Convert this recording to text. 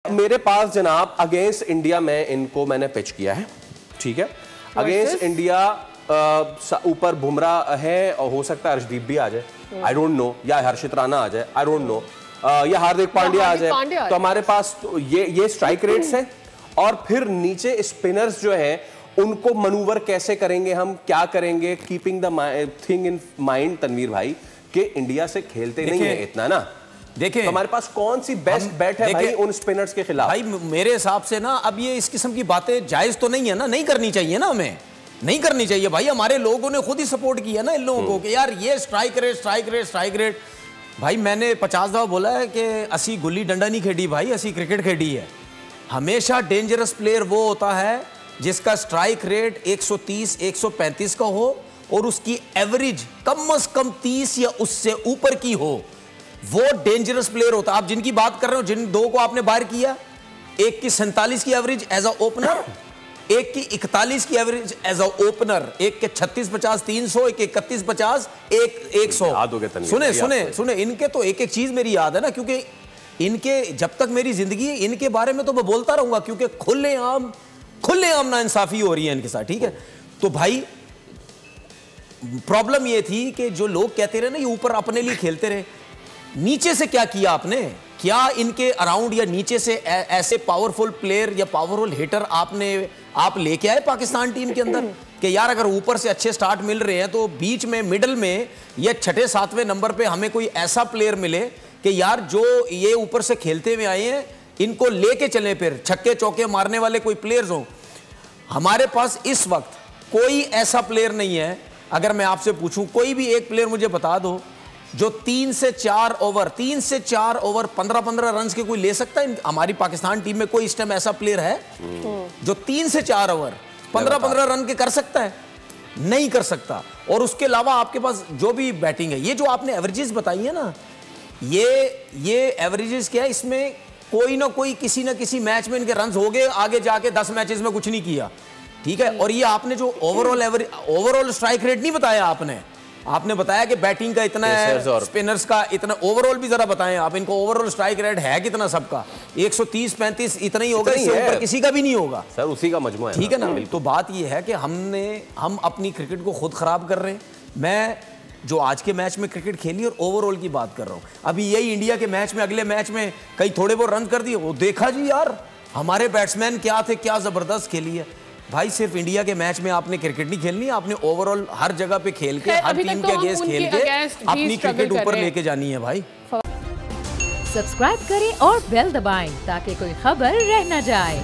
मेरे पास जनाब against India में इनको मैंने पिच किया है, ठीक है। अगेंस्ट इंडिया ऊपर बुमराह है और हो सकता है अर्शदीप भी आ जाए, आई डोंट नो, या हर्षित राणा आ जाए, आई डोंट नो, या हार्दिक पांड्या आ जाए। तो हमारे पास तो ये स्ट्राइक रेट्स हैं और फिर नीचे स्पिनर्स जो हैं उनको मनूवर कैसे करेंगे, हम क्या करेंगे, keeping the thing in mind Tanvir भाई कि इंडिया से खेलते नहीं है इतना ना। देखिए तो हमारे पास कौन सी बेस्ट बैट है भाई उन स्पिनर्स के खिलाफ। भाई मेरे हिसाब से ना अब ये इस किस्म की बातें जायज तो नहीं है ना, नहीं करनी चाहिए ना, हमें नहीं करनी चाहिए भाई। हमारे लोगों ने खुद ही सपोर्ट किया ना इन लोगों को कि यार ये स्ट्राइक रेट। भाई मैंने 50 दफा बोला है कि असी गुल्ली डंडा नहीं खेडी भाई, असी क्रिकेट खेडी है। हमेशा डेंजरस प्लेयर वो होता है जिसका स्ट्राइक रेट 130-135 का हो और उसकी एवरेज कम से कम 30 या उससे ऊपर की हो, वो डेंजरस प्लेयर होता है। आप जिनकी बात कर रहे हो, जिन दो को आपने बाहर किया, एक की 47 की एवरेज एज अ ओपनर, एक की 41 की एवरेज एज अ ओपनर, एक के 36-50 300, एक 31-50, एक 100। सुने इनके तो एक एक चीज मेरी याद है ना, क्योंकि इनके जब तक मेरी जिंदगी है इनके बारे में तो मैं बोलता रहूंगा, क्योंकि खुलेआम नाइंसाफी हो रही है इनके साथ, ठीक है। तो भाई प्रॉब्लम ये थी कि जो लोग कहते रहे ना ये ऊपर अपने लिए खेलते रहे, नीचे से क्या किया आपने, क्या इनके अराउंड या नीचे से ऐसे पावरफुल प्लेयर या पावरफुल हिटर आप लेके आए पाकिस्तान टीम के अंदर कि यार अगर ऊपर से अच्छे स्टार्ट मिल रहे हैं तो बीच में मिडल में या 6-7वें नंबर पे हमें कोई ऐसा प्लेयर मिले कि यार जो ये ऊपर से खेलते हुए आए हैं इनको लेके चले, फिर छक्के चौके मारने वाले कोई प्लेयर्स हो। हमारे पास इस वक्त कोई ऐसा प्लेयर नहीं है। अगर मैं आपसे पूछूं कोई भी एक प्लेयर मुझे बता दो जो 3 से 4 ओवर 15-15 रन के कोई ले सकता है। हमारी पाकिस्तान टीम में कोई इस टाइम ऐसा प्लेयर है जो 3 से 4 ओवर 15-15 रन के कर सकता है? नहीं कर सकता। और उसके अलावा आपके पास जो भी बैटिंग है, ये जो आपने एवरेजेस बताई है ना, ये एवरेजेस क्या है, इसमें कोई ना कोई किसी ना किसी मैच में इनके रन हो गए, आगे जाके 10 मैचेस में कुछ नहीं किया, ठीक है। और ये आपने जो ओवरऑल स्ट्राइक रेट नहीं बताया, आपने बताया कि बैटिंग का इतना है, स्पिनर्स का इतना, ओवरऑल भी जरा बताएं आप इनको, ओवरऑल स्ट्राइक रेट है कितना सबका? 130-35 इतना ही होगा, इससे ऊपर किसी का भी नहीं होगा सर, उसी का मजमूआ है, ठीक है ना। तो बात ये है कि हम अपनी क्रिकेट को खुद खराब कर रहे हैं। मैं जो आज के मैच में क्रिकेट खेली और ओवरऑल की बात कर रहा हूँ, अभी यही इंडिया के मैच में अगले मैच में कई थोड़े बहुत रन कर दिए, वो देखा जी यार हमारे बैट्समैन क्या थे, क्या जबरदस्त खेली है। भाई सिर्फ इंडिया के मैच में आपने क्रिकेट नहीं खेलनी, आपने ओवरऑल हर जगह पे खेल के, हर टीम के अगेंस्ट खेल के अपनी क्रिकेट ऊपर लेके जानी है भाई। सब्सक्राइब करें और बेल दबाएं ताकि कोई खबर रह न जाए।